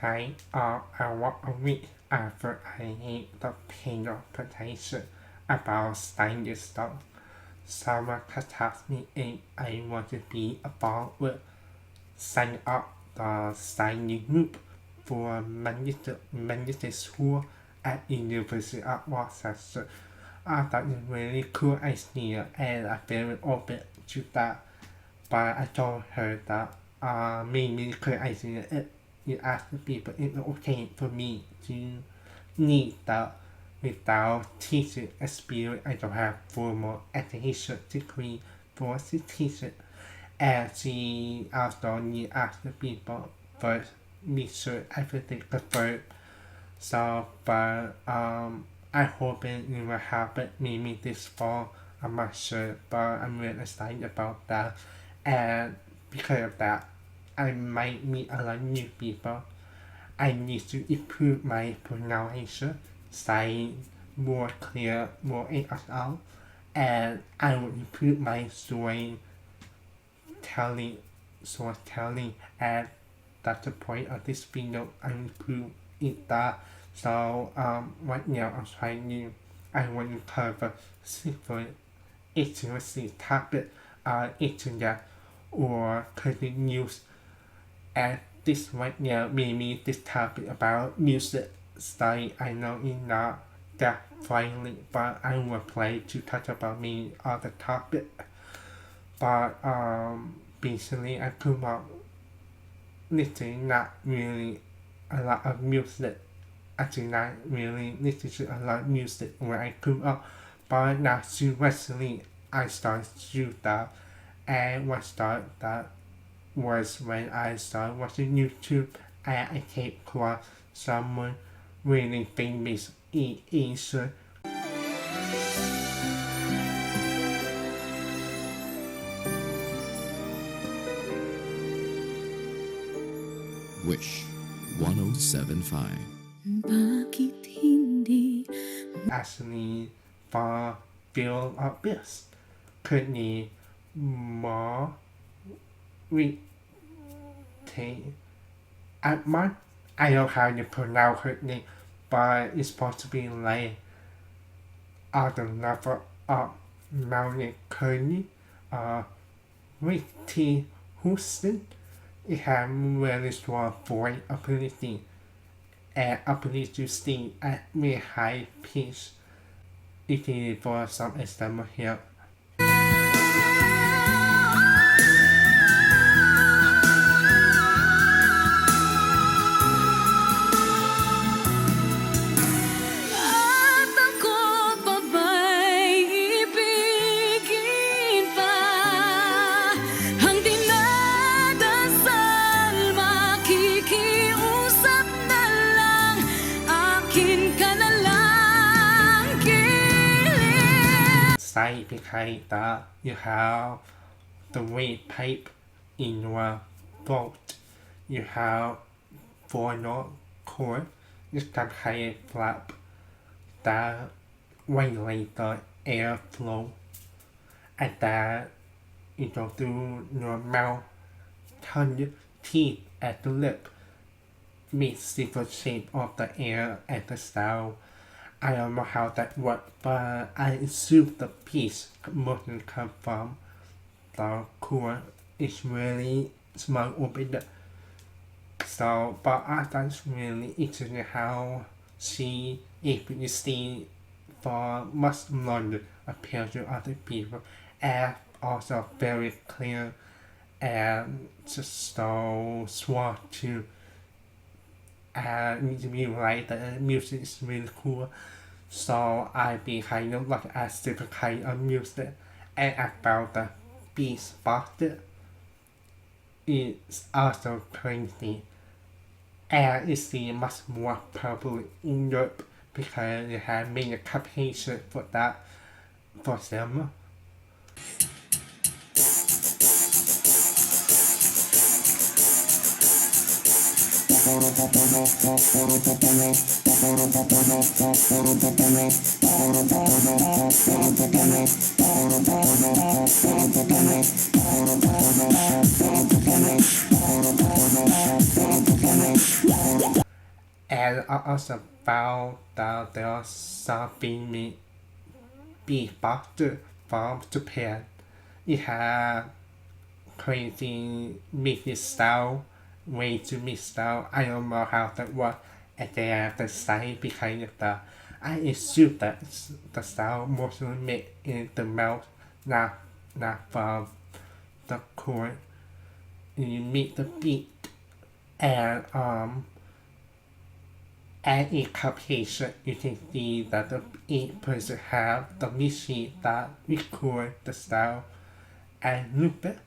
I walk away after I hate the pain of potential about standing stuff. Someone asked me if I want to be a with sign up the signing group for management school at University of Rochester. I thought it was a really cool idea and I'm very open to that. But I told her that maybe could idea you ask the people if it's okay for me to need that without teaching experience. I don't have formal education degree for teaching. And she also need ask the people first, make sure everything first. So, but I hope it will happen maybe this fall. I'm not sure, but I'm really excited about that. And because of that, I might meet a lot of new people. I need to improve my pronunciation, say more clear, more ASL, and I will improve my storytelling, and that's the point of this video. I improve it that. So right now I'm trying to, I want to cover simple literacy topic, internet or current news. And this right now, maybe this topic about music style, I know it's not that friendly, but I will play to talk about me other topic. But basically I come up listening not really a lot of music. Actually not really listening to a lot of music when I come up. But now seriously I started to do that, and what started that was when I started watching YouTube and I came across someone really famous in Asia. Wish 1075. Bakit hindi Actually for field of this currently more at month. I don't know how to pronounce her name, but it's supposed to be like at the level of Mountain Kearney, Whitney Houston. It has very strong voice ability and ability to sing at very high pitch. If you for some example here. at ako pa ba'y ibigin pa? Ang dinadasal, makikiusap na lang, akin ka na lang kilig. Side behind that, you have the weight pipe in your throat. You have four note chord. You can high flap that regulate the airflow, and that you go through your mouth, tongue, teeth, and the lip. Makes different shape of the air and the sound. I don't know how that works, but I assume the piece must come from the core. It's really small open. So, but I thought it's really interesting how she, if you see for much longer appears to other people, and also very clear and just so strong too. And you like the music is really cool. So I be kind of look at different kind of music, and about the beat box. It's also crazy, and it's much more popular in Europe because they have many competition for that for them. And I also found that there are some beatboxer from Japan. It has crazy mixing style, way to mix style. I don't know how that works. And they have the style behind it. I assume that the style mostly made in the mouth, not from the chord. You meet the beat and and in comparison, you can see that each person have the machine that record the style and loop it,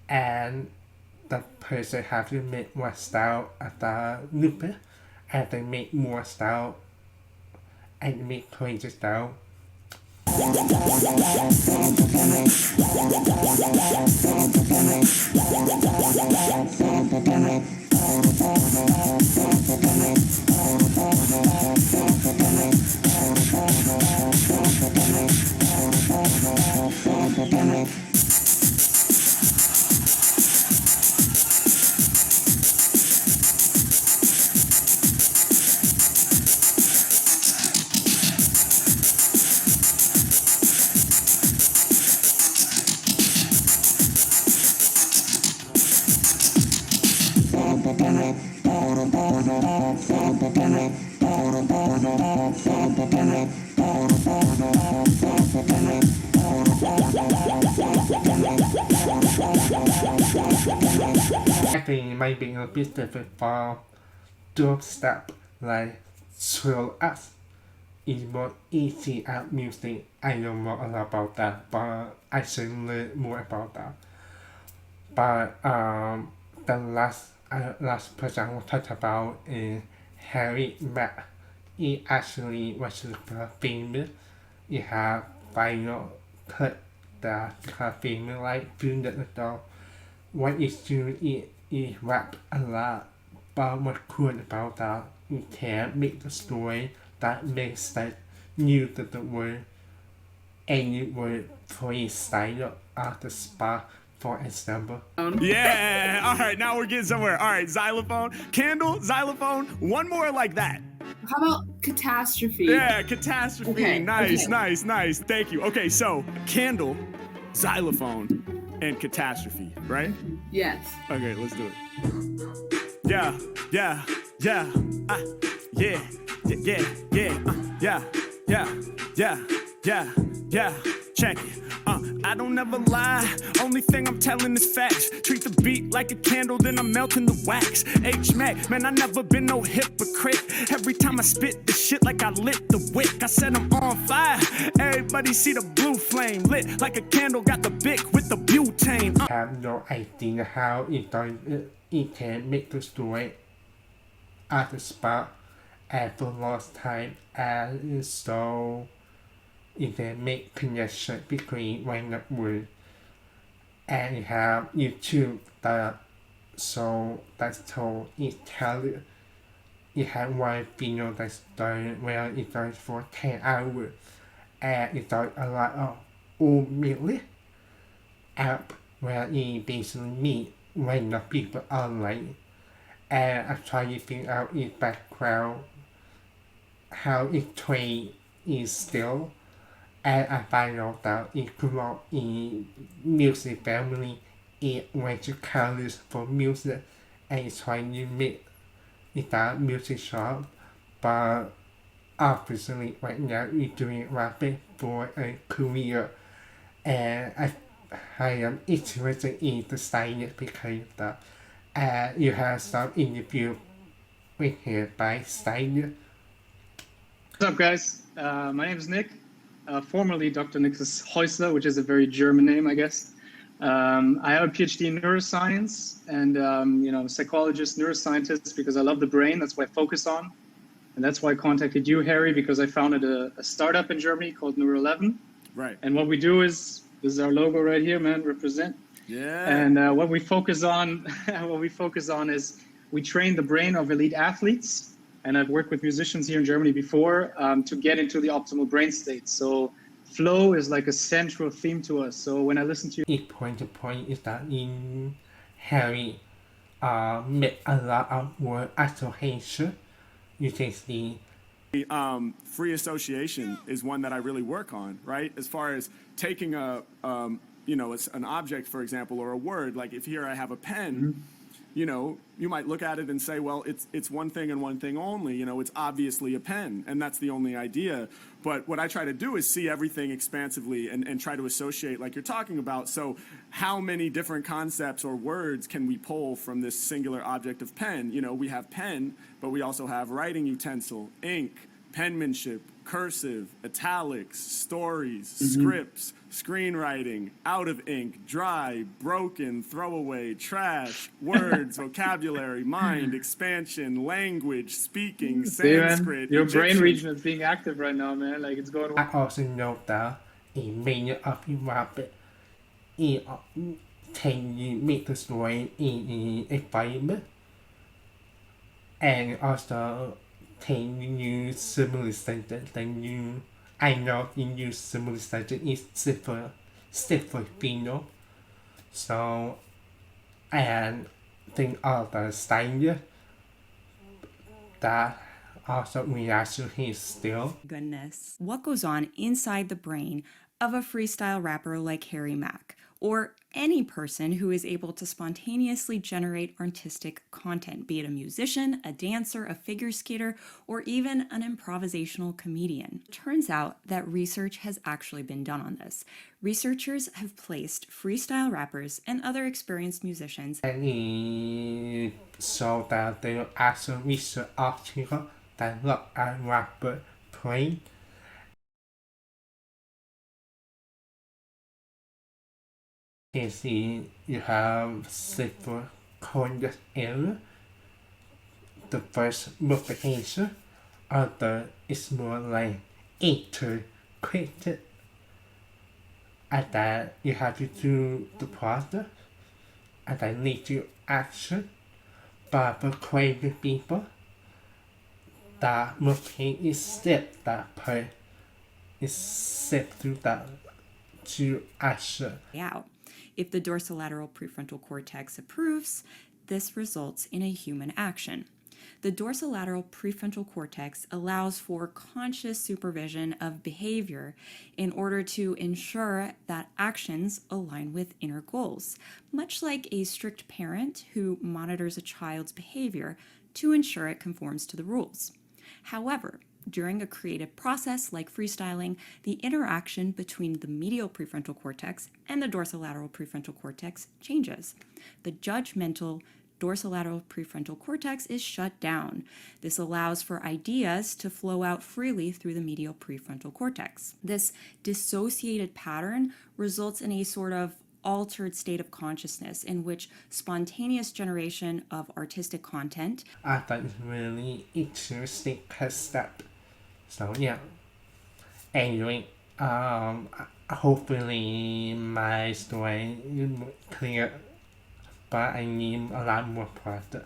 and the person have to make one style at the loop it, and they make more style and make crazy style. I think it might be a bit different from dubstep, like Chill Us. It's more easy at music. I don't know a lot about that, but I should learn more about that. But the last person I will talk about is Harry Mack. He actually was famous. He had final cut that became famous like few years ago. What is true is rap a lot, but what's cool about that, you can make the story that makes sense, use the word, any word freestyle at the spot, for example. Yeah, all right, now we're getting somewhere. All right, xylophone, candle, xylophone, one more like that. How about catastrophe? Yeah, catastrophe. Okay, Nice, okay. nice. Thank you. Okay, so candle, xylophone, and catastrophe, right? Yes. Okay, let's do it. Yeah. Check it. I don't ever lie. Only thing I'm telling is facts. Treat the beat like a candle, then I'm melting the wax. H-Mac, man, I never been no hypocrite. Every time I spit the shit like I lit the wick. I said I'm on fire. Everybody see the blue flame lit like a candle. Got the bic with the butane. I have no idea how it can make the story at the spot at the last time, and so it can make connection between random words, and you have YouTube that so that's told it tell you it had one video that's done where it does for 10 hours, and it does a lot of old app where it basically meet random people online, and I try to figure out its background, how it trained is still, and I find out that it grew up in music family. It went to college for music and it's trying to make it a music shop, but obviously right now it's doing rapping for a career, and I am interested in the science because you have some interview with him by science. What's up, guys? My name is Nick, formerly Dr. Nicholas Häusler, which is a very German name, I guess. I have a PhD in neuroscience and, psychologist, neuroscientist, because I love the brain. That's what I focus on. And that's why I contacted you, Harry, because I founded a startup in Germany called Neuro 11. Right. And what we do is, this is our logo right here, man, represent. Yeah. And what we focus on, is we train the brain of elite athletes. And I've worked with musicians here in Germany before to get into the optimal brain state. So flow is like a central theme to us. So when I listen to you, Point to point is that in Harry make a lot of word association. You can see Free association is one that I really work on, right? As far as taking an object, for example, or a word, like if here I have a pen, you might look at it and say, well, it's one thing and one thing only. It's obviously a pen, and that's the only idea. But what I try to do is see everything expansively and try to associate like you're talking about. So how many different concepts or words can we pull from this singular object of pen? We have pen, but we also have writing utensil, ink, penmanship, cursive, italics, stories, scripts, screenwriting, out of ink, dry, broken, throwaway, trash, words, vocabulary, mind, expansion, language, speaking, Sanskrit, your brain Egyptian. region is being active right now, man. Like it's going. I also know that in many of the rabbit can you make the story in a environment, and also can you use similar sentence than you. I know you use similar sentence is stiffer Filipino. So and think of the style that also we actually still. Goodness. What goes on inside the brain of a freestyle rapper like Harry Mack, or any person who is able to spontaneously generate artistic content, be it a musician, a dancer, a figure skater, or even an improvisational comedian. Turns out that research has actually been done on this. Researchers have placed freestyle rappers and other experienced musicians And so that they will actually research article that look at rapper playing. You see, you have cipher coded error. The first multiplication, other is more like interpreted. And then you have to do the process, and then lead to action. But for crazy people, that multiplication is step that part is step through that to action. out. If the dorsolateral prefrontal cortex approves, this results in a human action. The dorsolateral prefrontal cortex allows for conscious supervision of behavior in order to ensure that actions align with inner goals, much like a strict parent who monitors a child's behavior to ensure it conforms to the rules. However, during a creative process like freestyling, the interaction between the medial prefrontal cortex and the dorsolateral prefrontal cortex changes. The judgmental dorsolateral prefrontal cortex is shut down. This allows for ideas to flow out freely through the medial prefrontal cortex. This dissociated pattern results in a sort of altered state of consciousness in which spontaneous generation of artistic content. I thought it was really interesting step. So yeah. Anyway, hopefully my story is clear, but I need a lot more product.